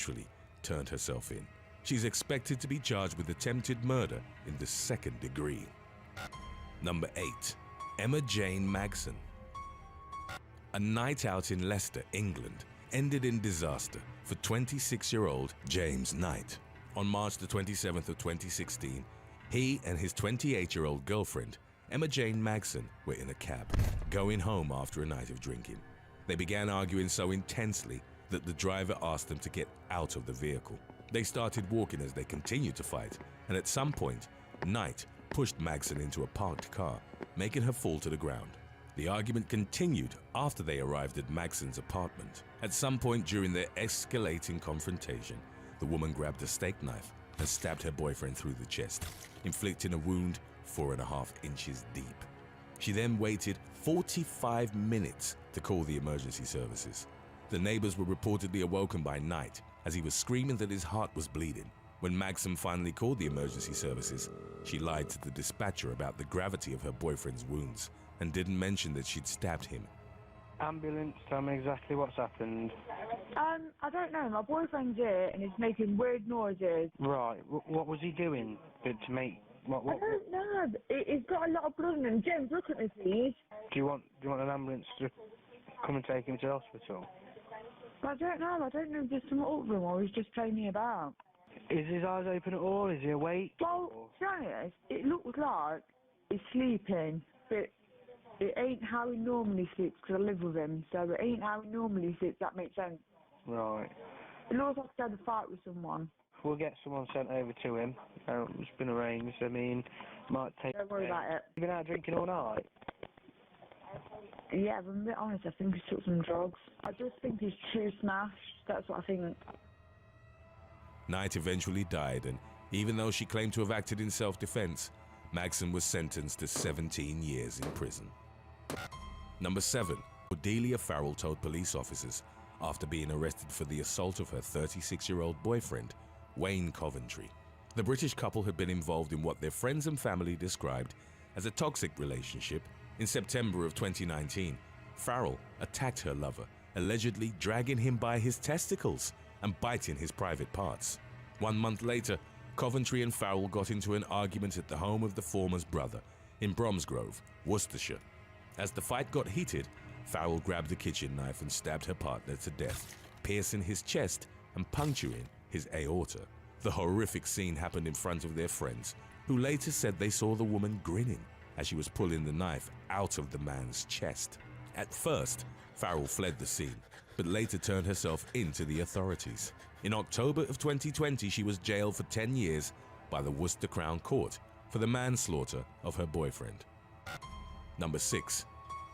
eventually turned herself in. She's expected to be charged with attempted murder in the 2nd degree. Number 8. Emma Jane Magson. A night out in Leicester, England, ended in disaster for 26-year-old James Knight. On March the 27th of 2016, he and his 28-year-old girlfriend, Emma Jane Magson, were in a cab, going home after a night of drinking. They began arguing so intensely that the driver asked them to get out of the vehicle. They started walking as they continued to fight, and at some point, Knight pushed Magson into a parked car, making her fall to the ground. The argument continued after they arrived at Magson's apartment. At some point during their escalating confrontation, the woman grabbed a steak knife and stabbed her boyfriend through the chest, inflicting a wound 4.5 inches deep. She then waited 45 minutes to call the emergency services. The neighbors were reportedly awoken by Knight as he was screaming that his heart was bleeding. When Magson finally called the emergency services, she lied to the dispatcher about the gravity of her boyfriend's wounds and didn't mention that she'd stabbed him. Ambulance, tell me exactly what's happened. I don't know. My boyfriend's here and he's making weird noises. Right, what was he doing to make... What? I don't know. He's got a lot of blood in him. James, look at me, please. Do you want an ambulance to come and take him to the hospital? I don't know. I don't know if there's something up with him or he's just playing me about. Is his eyes open at all? Is he awake? Well, to be honest, it looks like he's sleeping, but it ain't how he normally sleeps because I live with him, so it ain't how he normally sleeps, that makes sense. Right. It looks like he's had a fight with someone. We'll get someone sent over to him. It's been arranged. I mean, might take... Don't worry about it. You've been out drinking all night? Yeah, if I'm a bit honest, I think he took some drugs. I just think he's too smashed, that's what I think. Knight eventually died, and even though she claimed to have acted in self-defense, Magson was sentenced to 17 years in prison. Number 7. Cordelia Farrell told police officers after being arrested for the assault of her 36-year-old boyfriend, Wayne Coventry. The British couple had been involved in what their friends and family described as a toxic relationship. In September of 2019, Farrell attacked her lover, allegedly dragging him by his testicles and biting his private parts. 1 month later, Coventry and Farrell got into an argument at the home of the former's brother in Bromsgrove, Worcestershire. As the fight got heated, Farrell grabbed a kitchen knife and stabbed her partner to death, piercing his chest and puncturing his aorta. The horrific scene happened in front of their friends, who later said they saw the woman grinning as she was pulling the knife out of the man's chest. At first, Farrell fled the scene, but later turned herself in to the authorities. In October of 2020, she was jailed for 10 years by the Worcester Crown Court for the manslaughter of her boyfriend. Number 6.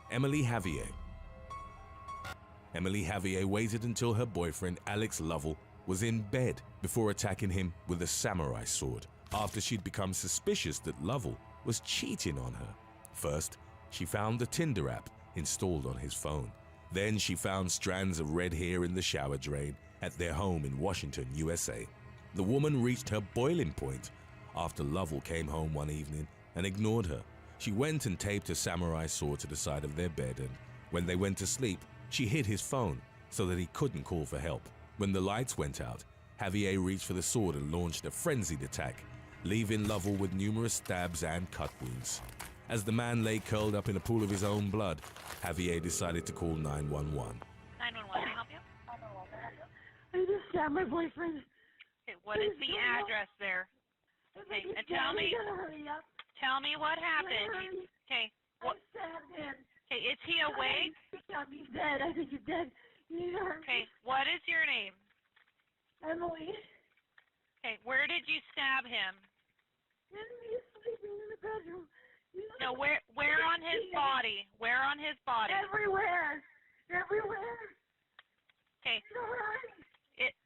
Emily Javier. Emily Javier waited until her boyfriend Alex Lovell was in bed before attacking him with a samurai sword after she'd become suspicious that Lovell was cheating on her. First, she found the Tinder app installed on his phone. Then she found strands of red hair in the shower drain at their home in Washington, USA. The woman reached her boiling point after Lovell came home one evening and ignored her. She went and taped a samurai sword to the side of their bed, and when they went to sleep, she hid his phone so that he couldn't call for help. When the lights went out, Javier reached for the sword and launched a frenzied attack, leaving Lovell with numerous stabs and cut wounds. As the man lay curled up in a pool of his own blood, Javier decided to call 911. 911, can I help you? I just stabbed my boyfriend. Okay, what is the address there? Okay, and tell me what happened. Okay, what? I stabbed him. Okay, is he awake? He's dead. I think he's dead. Okay, what is your name? Emily. Okay, where did you stab him? He's sleeping in the bedroom. No, where on his body? Where on his body? Everywhere. Everywhere. Okay.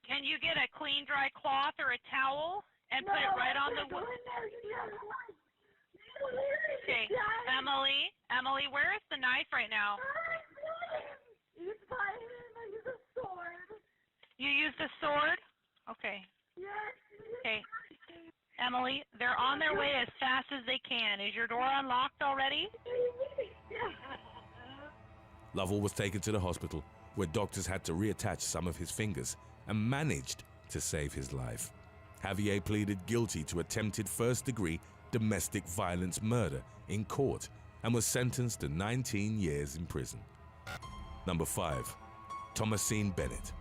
Can you get a clean, dry cloth or a towel and put it right on the wound? Okay, Emily, where is the knife right now? It's by him. I use a sword. You used a sword? Okay. Yes. Okay. Emily, they're on their way as fast as they can. Is your door unlocked already? Lovell was taken to the hospital, where doctors had to reattach some of his fingers and managed to save his life. Javier pleaded guilty to attempted first-degree domestic violence murder in court and was sentenced to 19 years in prison. Number 5. Thomasine Bennett.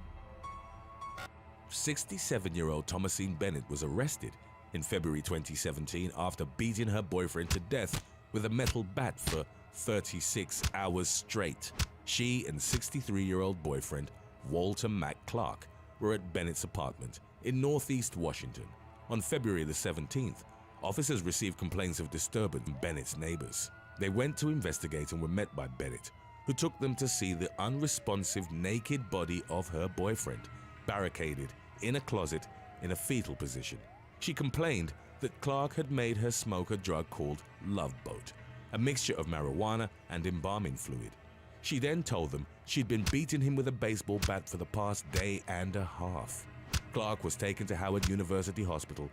67-year-old Thomasine Bennett was arrested in February 2017 after beating her boyfriend to death with a metal bat for 36 hours straight. She and 63-year-old boyfriend Walter Mack Clark were at Bennett's apartment in Northeast Washington. On February the 17th, officers received complaints of disturbance from Bennett's neighbors. They went to investigate and were met by Bennett, who took them to see the unresponsive naked body of her boyfriend, barricaded in a closet in a fetal position. She complained that Clark had made her smoke a drug called Love Boat, a mixture of marijuana and embalming fluid. She then told them she'd been beating him with a baseball bat for the past day and a half. Clark was taken to Howard University Hospital,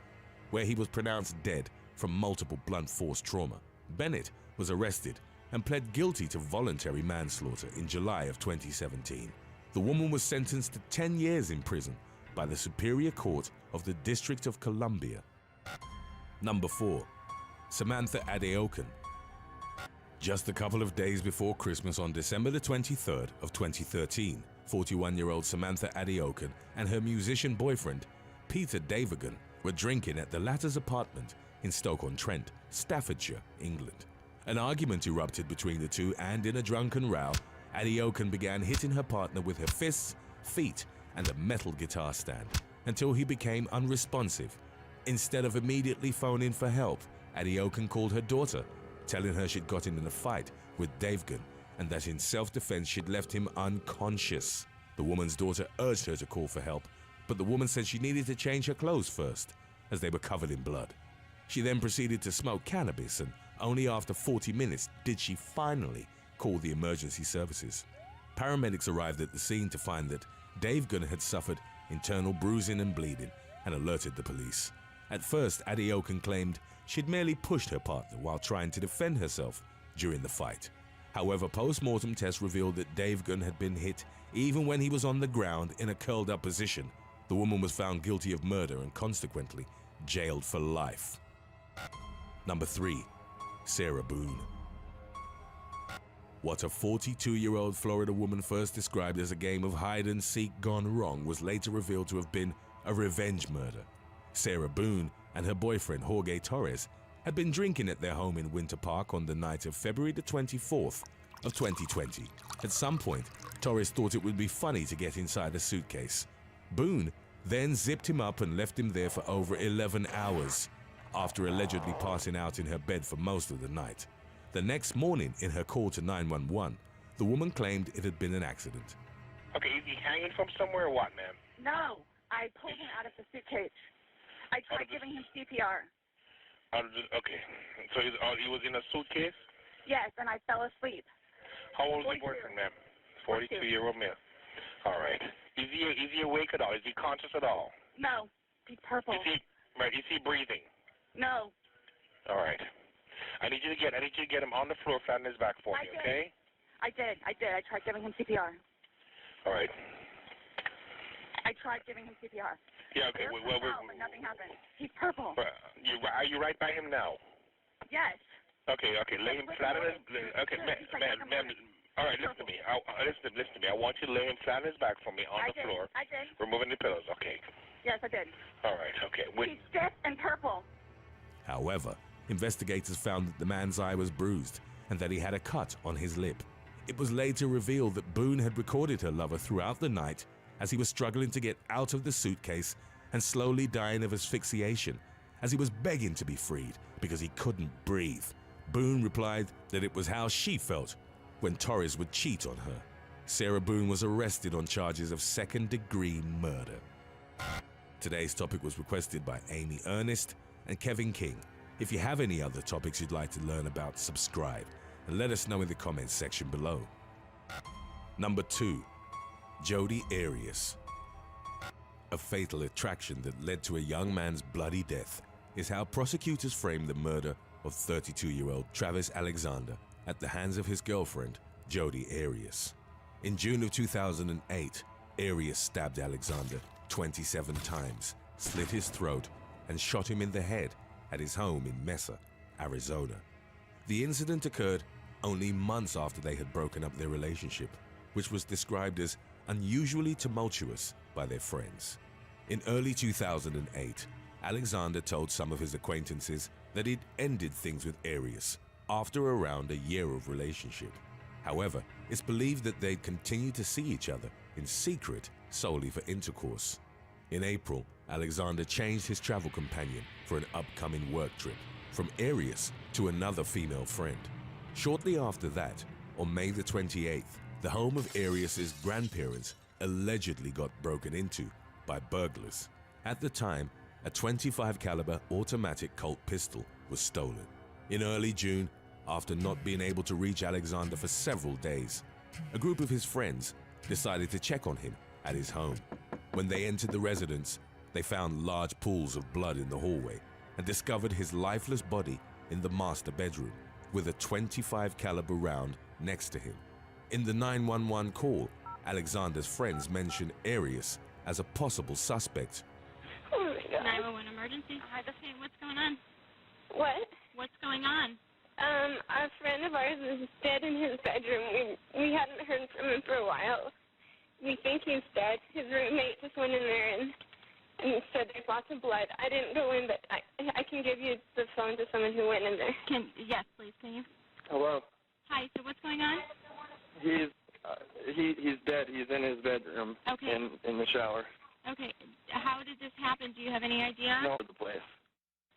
where he was pronounced dead from multiple blunt force trauma. Bennett was arrested and pled guilty to voluntary manslaughter in July of 2017. The woman was sentenced to 10 years in prison by the Superior Court of the District of Columbia. Number 4. Samantha Adeokan. Just a couple of days before Christmas on December the 23rd of 2013, 41-year-old Samantha Adeokan and her musician boyfriend, Peter Davigan, were drinking at the latter's apartment in Stoke-on-Trent, Staffordshire, England. An argument erupted between the two, and in a drunken row, Adeokan began hitting her partner with her fists, feet, and a metal guitar stand until he became unresponsive. Instead of immediately phoning for help, Adeokan called her daughter, telling her she'd gotten in a fight with Davigan and that in self-defense she'd left him unconscious. The woman's daughter urged her to call for help, but the woman said she needed to change her clothes first, as they were covered in blood. She then proceeded to smoke cannabis, and only after 40 minutes did she finally call the emergency services. Paramedics arrived at the scene to find that Davigan had suffered internal bruising and bleeding and alerted the police. At first, Adeokan claimed she'd merely pushed her partner while trying to defend herself during the fight. However, post-mortem tests revealed that Davigan had been hit even when he was on the ground in a curled-up position. The woman was found guilty of murder and consequently jailed for life. Number 3. Sarah Boone. What a 42-year-old Florida woman first described as a game of hide-and-seek gone wrong was later revealed to have been a revenge murder. Sarah Boone and her boyfriend Jorge Torres had been drinking at their home in Winter Park on the night of February the 24th of 2020. At some point, Torres thought it would be funny to get inside a suitcase. Boone then zipped him up and left him there for over 11 hours, after allegedly passing out in her bed for most of the night. The next morning, in her call to 911, the woman claimed it had been an accident. Okay, is he hanging from somewhere or what, ma'am? No, I pulled him out of the suitcase. I tried giving him CPR. Okay, so he was in a suitcase? Yes, and I fell asleep. How old is the boyfriend, ma'am? 42-year-old male. All right. Is he awake at all? Is he conscious at all? No, he's purple. Is he breathing? No. All right. I need you to get him on the floor, flat on his back for me, okay? I did. I tried giving him CPR. All right. I tried giving him CPR. Yeah, okay. But nothing happened. He's purple. Are you right by him now? Yes. Okay. Lay him flat on his. Okay, ma'am. All right, listen to me. Listen to me. I want you to lay him flat on his back for me on the floor. I did. Removing the pillows. Okay. Yes, I did. All right. Okay. He's stiff and purple. However, investigators found that the man's eye was bruised and that he had a cut on his lip. It was later revealed that Boone had recorded her lover throughout the night as he was struggling to get out of the suitcase and slowly dying of asphyxiation, as he was begging to be freed because he couldn't breathe. Boone replied that it was how she felt when Torres would cheat on her. Sarah Boone was arrested on charges of second-degree murder. Today's topic was requested by Amy Ernest and Kevin King. If you have any other topics you'd like to learn about, subscribe and let us know in the comments section below. Number 2. Jodi Arias. A fatal attraction that led to a young man's bloody death is how prosecutors framed the murder of 32-year-old Travis Alexander at the hands of his girlfriend, Jodi Arias. In June of 2008, Arias stabbed Alexander 27 times, slit his throat, and shot him in the head at his home in Mesa, Arizona. The incident occurred only months after they had broken up their relationship, which was described as unusually tumultuous by their friends. In early 2008, Alexander told some of his acquaintances that he'd ended things with Arias after around a year of relationship. However, it's believed that they'd continue to see each other in secret solely for intercourse. In April, Alexander changed his travel companion for an upcoming work trip from Arias to another female friend. Shortly after that, on May the 28th, the home of Arias's grandparents allegedly got broken into by burglars. At the time, a .25 caliber automatic Colt pistol was stolen. In early June, after not being able to reach Alexander for several days, a group of his friends decided to check on him at his home. When they entered the residence, they found large pools of blood in the hallway and discovered his lifeless body in the master bedroom with a .25 caliber round next to him. In the 911 call, Alexander's friends mentioned Arias as a possible suspect. Oh my God. 911 emergency. Hi, this is what's going on? What? What's going on? A friend of ours is dead in his bedroom. We hadn't heard from him for a while. We think he's dead. His roommate just went in there and said there's lots of blood. I didn't go in, but I can give you the phone to someone who went in there. Yes, please, can you? Hello. Hi, so what's going on? He's dead. He's in his bedroom. Okay. In the shower. Okay, how did this happen? Do you have any idea? No, the place.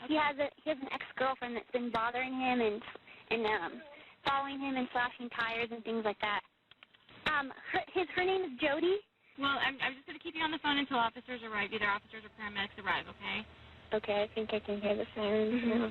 Okay. He has an ex-girlfriend that's been bothering him and following him and slashing tires and things like that. Her name is Jody. Well, I'm just going to keep you on the phone until officers arrive. Either officers or paramedics arrive, okay? Okay, I think I can hear the sirens now.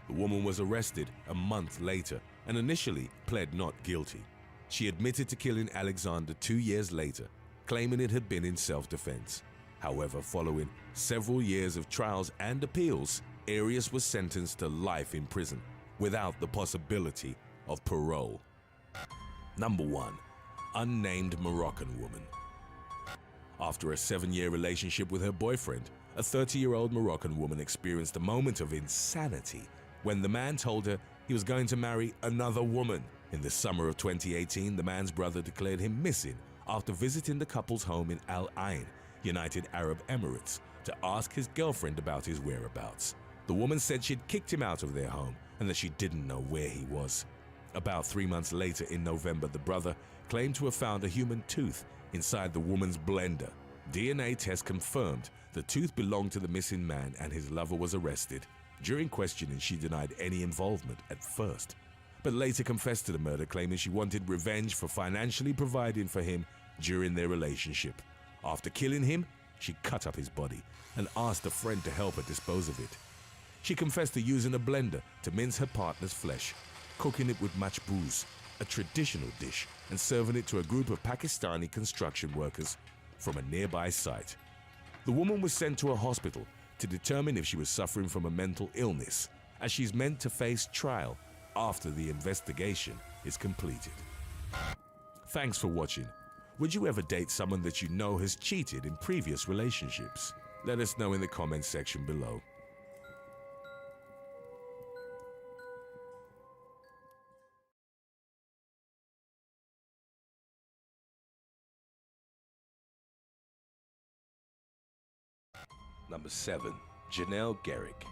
The woman was arrested a month later and initially pled not guilty. She admitted to killing Alexander 2 years later, claiming it had been in self-defense. However, following several years of trials and appeals, Arias was sentenced to life in prison without the possibility of parole. Number 1. Unnamed Moroccan woman. After a 7-year relationship with her boyfriend, a 30-year-old Moroccan woman experienced a moment of insanity when the man told her he was going to marry another woman. In the summer of 2018, the man's brother declared him missing after visiting the couple's home in Al Ain, United Arab Emirates, to ask his girlfriend about his whereabouts. The woman said she'd kicked him out of their home and that she didn't know where he was. About 3 months later, in November, the brother claimed to have found a human tooth inside the woman's blender. DNA tests confirmed the tooth belonged to the missing man and his lover was arrested. During questioning, she denied any involvement at first, but later confessed to the murder, claiming she wanted revenge for financially providing for him during their relationship. After killing him, she cut up his body and asked a friend to help her dispose of it. She confessed to using a blender to mince her partner's flesh, cooking it with machbouz, a traditional dish, and serving it to a group of Pakistani construction workers from a nearby site. The woman was sent to a hospital to determine if she was suffering from a mental illness, as she's meant to face trial after the investigation is completed. Thanks for watching. Would you ever date someone that you know has cheated in previous relationships? Let us know in the comments section below. Number 7. Janelle Garrick.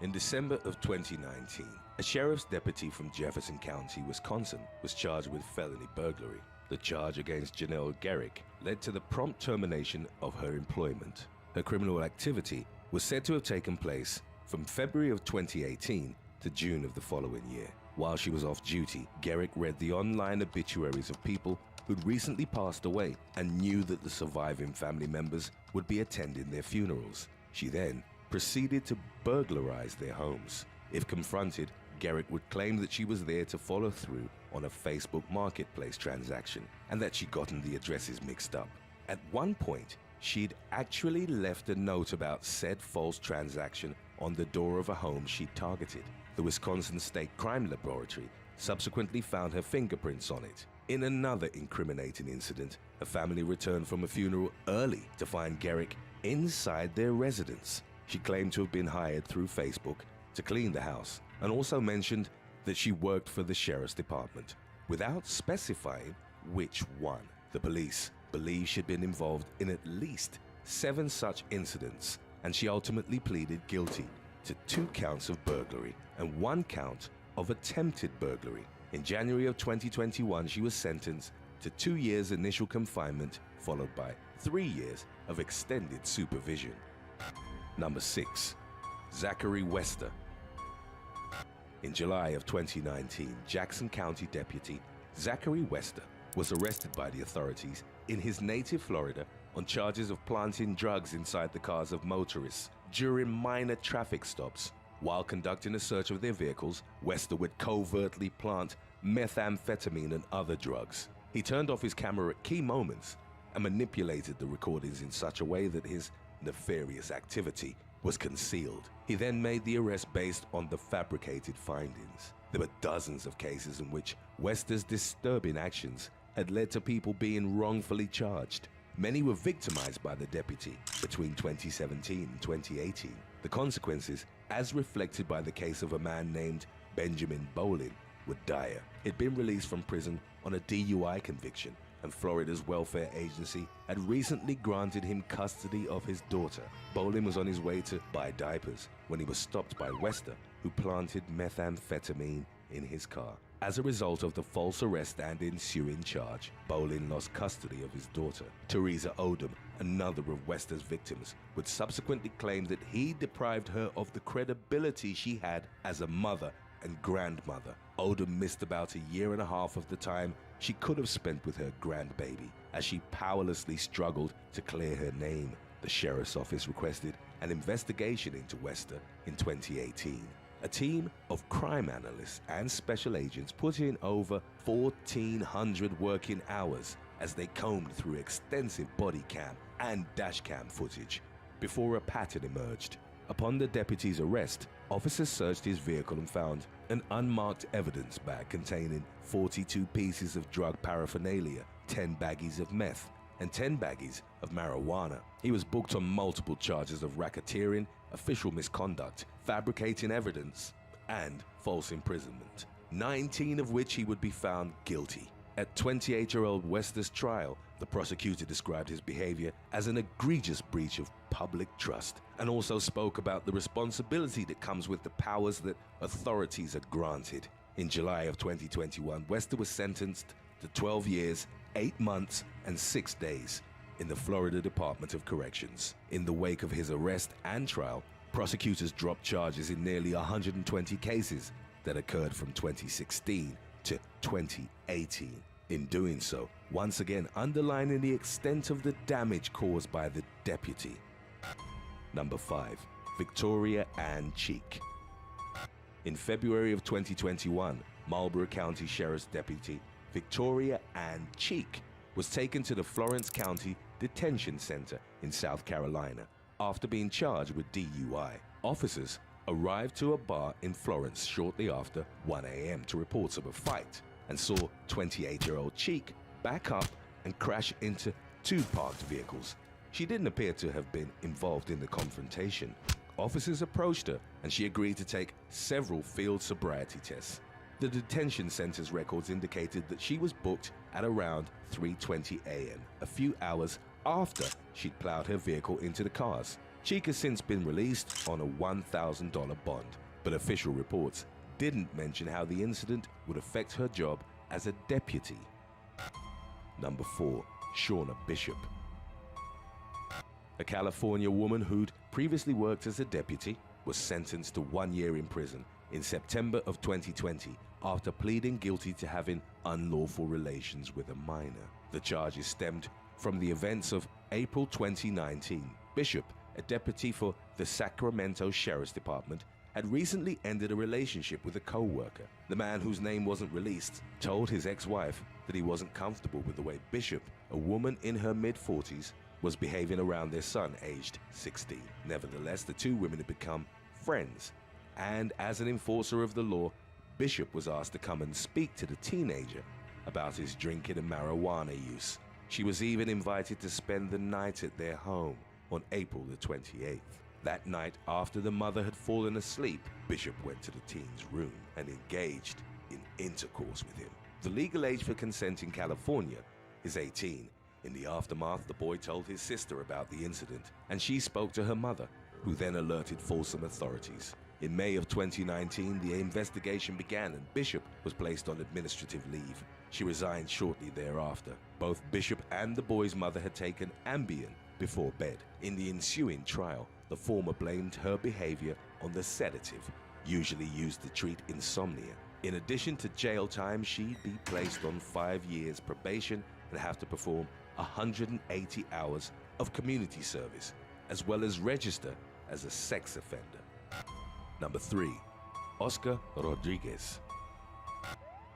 In December of 2019, a sheriff's deputy from Jefferson County, Wisconsin, was charged with felony burglary. The charge against Janelle Garrick led to the prompt termination of her employment. Her criminal activity was said to have taken place from February of 2018 to June of the following year. While she was off duty, Garrick read the online obituaries of people who'd recently passed away and knew that the surviving family members would be attending their funerals. She then proceeded to burglarize their homes. If confronted, Garrick would claim that she was there to follow through on a Facebook marketplace transaction and that she'd gotten the addresses mixed up. At one point, she'd actually left a note about said false transaction on the door of a home she'd targeted. The Wisconsin State Crime Laboratory subsequently found her fingerprints on it. In another incriminating incident, A family returned from a funeral early to find Garrick inside their residence. She claimed to have been hired through Facebook to clean the house and also mentioned that she worked for the sheriff's department, without specifying which one. The police believe she'd been involved in at least 7 such incidents, and she ultimately pleaded guilty to 2 counts of burglary and 1 count of attempted burglary. In January of 2021, she was sentenced to 2 years initial confinement, followed by 3 years of extended supervision. Number 6. Zachary Wester. In July of 2019, Jackson County Deputy Zachary Wester was arrested by the authorities in his native Florida on charges of planting drugs inside the cars of motorists during minor traffic stops. While conducting a search of their vehicles, Wester would covertly plant methamphetamine and other drugs. He turned off his camera at key moments and manipulated the recordings in such a way that his nefarious activity was concealed. He then made the arrest based on the fabricated findings. There were dozens of cases in which Wester's disturbing actions had led to people being wrongfully charged. Many were victimized by the deputy between 2017 and 2018. The consequences, as reflected by the case of a man named Benjamin Boone, were dire. He'd been released from prison on a DUI conviction, and Florida's welfare agency had recently granted him custody of his daughter. Boone was on his way to buy diapers when he was stopped by Wester, who planted methamphetamine in his car. As a result of the false arrest and ensuing charge, Boone lost custody of his daughter. Teresa Odom, another of Wester's victims, would subsequently claim that he deprived her of the credibility she had as a mother and grandmother. Odom missed about 1.5 years of the time she could have spent with her grandbaby, as she powerlessly struggled to clear her name. The sheriff's office requested an investigation into Wester in 2018. A team of crime analysts and special agents put in over 1,400 working hours as they combed through extensive body cam and dash cam footage before a pattern emerged. Upon the deputy's arrest, officers searched his vehicle and found an unmarked evidence bag containing 42 pieces of drug paraphernalia, 10 baggies of meth, and 10 baggies of marijuana. He was booked on multiple charges of racketeering, official misconduct, fabricating evidence, and false imprisonment, 19 of which he would be found guilty. At 28-year-old Wester's trial, the prosecutor described his behavior as an egregious breach of public trust and also spoke about the responsibility that comes with the powers that authorities are granted. In July of 2021, Wester was sentenced to 12 years, 8 months, and 6 days in the Florida Department of Corrections. In the wake of his arrest and trial, prosecutors dropped charges in nearly 120 cases that occurred from 2016 to 2018. In doing so, once again underlining the extent of the damage caused by the deputy. Number 5. Victoria Ann Cheek. In February of 2021, Marlborough County Sheriff's Deputy Victoria Ann Cheek was taken to the Florence County Detention Center in South Carolina after being charged with DUI. Officers arrived to a bar in Florence shortly after 1 a.m. to reports of a fight and saw 28-year-old Cheek back up and crash into 2 parked vehicles. She didn't appear to have been involved in the confrontation. Officers approached her and she agreed to take several field sobriety tests. The detention center's records indicated that she was booked at around 3:20 a.m., a few hours after she'd plowed her vehicle into the cars. Cheek has since been released on a $1,000 bond, but official reports didn't mention how the incident would affect her job as a deputy. Number 4. Shauna Bishop. A California woman who'd previously worked as a deputy was sentenced to 1 year in prison in September of 2020 after pleading guilty to having unlawful relations with a minor. The charges stemmed from the events of April 2019. Bishop, a deputy for the Sacramento Sheriff's Department, had recently ended a relationship with a co-worker. The man, whose name wasn't released, told his ex-wife that he wasn't comfortable with the way Bishop, a woman in her mid-40s, was behaving around their son, aged 16. Nevertheless, the 2 women had become friends, and as an enforcer of the law, Bishop was asked to come and speak to the teenager about his drinking and marijuana use. She was even invited to spend the night at their home on April the 28th. That night, after the mother had fallen asleep, Bishop went to the teen's room and engaged in intercourse with him. The legal age for consent in California is 18. In the aftermath, the boy told his sister about the incident, and she spoke to her mother, who then alerted Folsom authorities. In May of 2019, the investigation began and Bishop was placed on administrative leave. She resigned shortly thereafter. Both Bishop and the boy's mother had taken Ambien before bed. In the ensuing trial, the former blamed her behavior on the sedative, usually used to treat insomnia. In addition to jail time, she'd be placed on 5 years probation and have to perform 180 hours of community service, as well as register as a sex offender. Number 3, Oscar Rodriguez.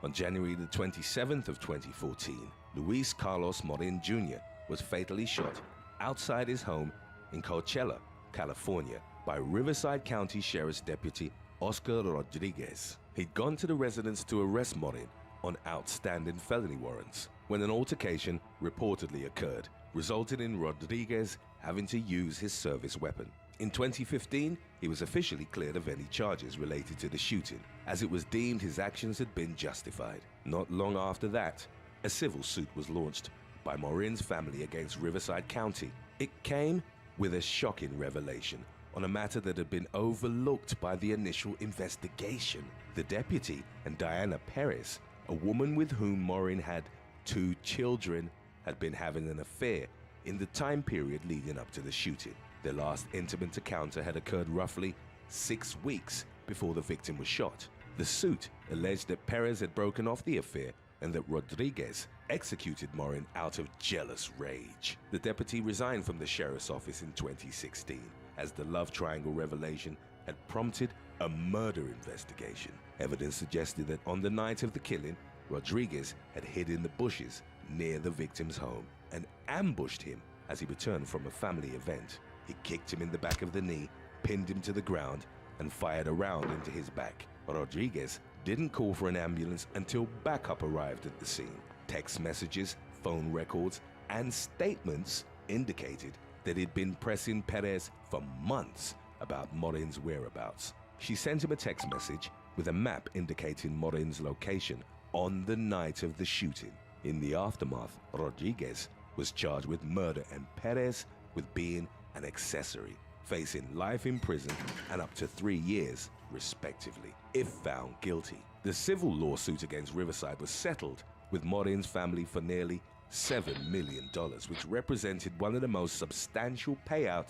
On January the 27th of 2014, Luis Carlos Morin Jr. was fatally shot outside his home in Coachella, California, by Riverside County Sheriff's Deputy Oscar Rodriguez. He'd gone to the residence to arrest Morin on outstanding felony warrants when an altercation reportedly occurred, resulting in Rodriguez having to use his service weapon. In 2015, he was officially cleared of any charges related to the shooting, as it was deemed his actions had been justified. Not long after that, a civil suit was launched by Morin's family against Riverside County. It came with a shocking revelation on a matter that had been overlooked by the initial investigation. The deputy and Diana Perez, a woman with whom Morin had 2 children, had been having an affair in the time period leading up to the shooting. Their last intimate encounter had occurred roughly 6 weeks before the victim was shot. The suit alleged that Perez had broken off the affair and that Rodriguez executed Morin out of jealous rage. The deputy resigned from the sheriff's office in 2016 as the love triangle revelation had prompted a murder investigation. Evidence suggested that on the night of the killing, Rodriguez had hid in the bushes near the victim's home and ambushed him as he returned from a family event. He kicked him in the back of the knee, pinned him to the ground, and fired a round into his back. Rodriguez didn't call for an ambulance until backup arrived at the scene. Text messages, phone records, and statements indicated that he'd been pressing Perez for months about Morin's whereabouts. She sent him a text message with a map indicating Morin's location on the night of the shooting. In the aftermath, Rodriguez was charged with murder and Perez with being an accessory, facing life in prison and up to 3 years, respectively, if found guilty. The civil lawsuit against Riverside was settled with Morin's family for nearly $7 million, which represented one of the most substantial payouts